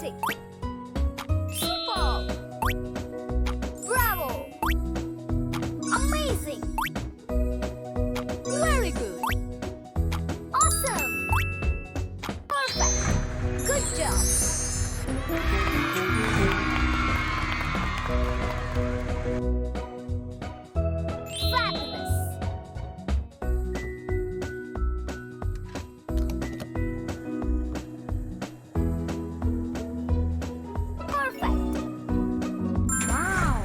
Fantastic! Superb! Bravo! Amazing! Very good! Awesome! Perfect! Good job! Fabulous! Perfect! Wow!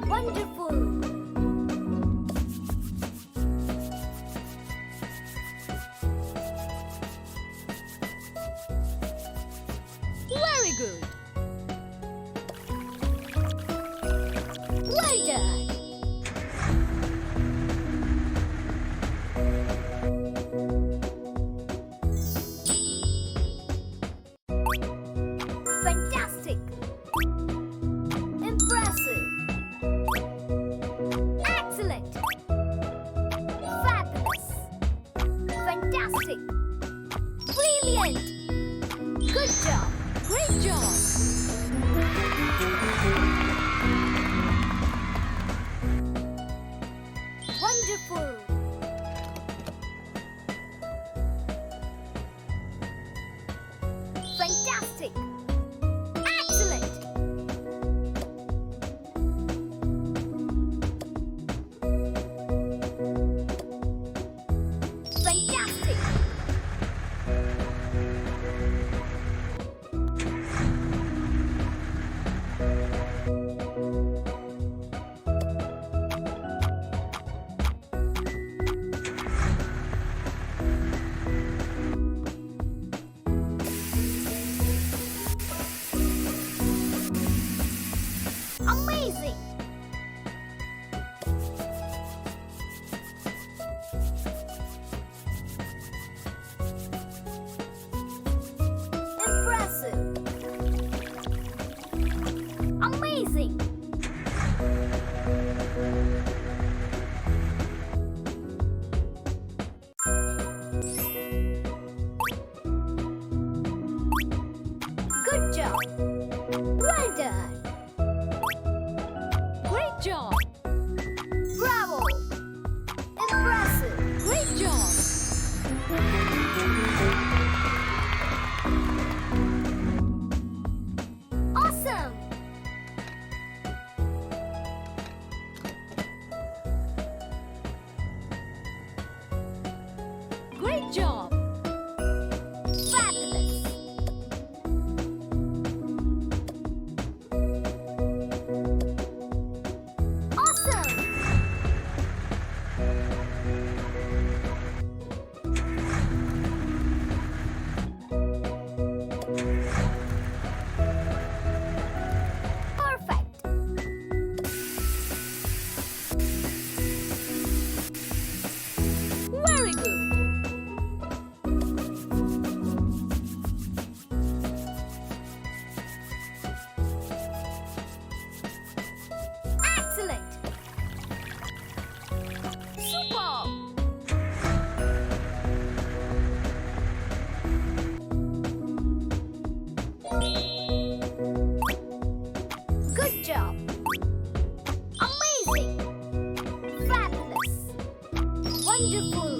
Wonderful! Very good! Well done! Fantastic! Impressive! Excellent! Fabulous! Fantastic! Brilliant! Good job! Great job! Wonderful! Fantastic! Excellent! Fantastic! Amazing! Impressive! Amazing! Good job! Well done! Great job! Bravo! Impressive! Great job! Awesome! Great job! Fabulous! Awesome! Perfect! Very good! Excellent! Superb! Good job! Amazing! Fabulous! Wonderful!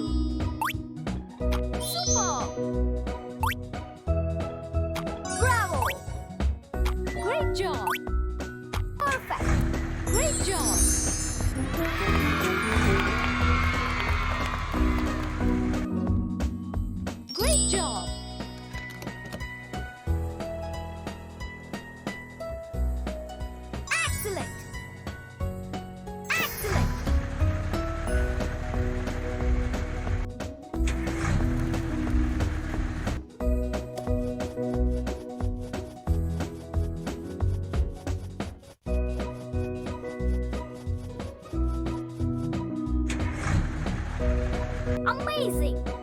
Superb! Bravo! Great job! Perfect! Great job! Great job! Excellent! Excellent! Amazing!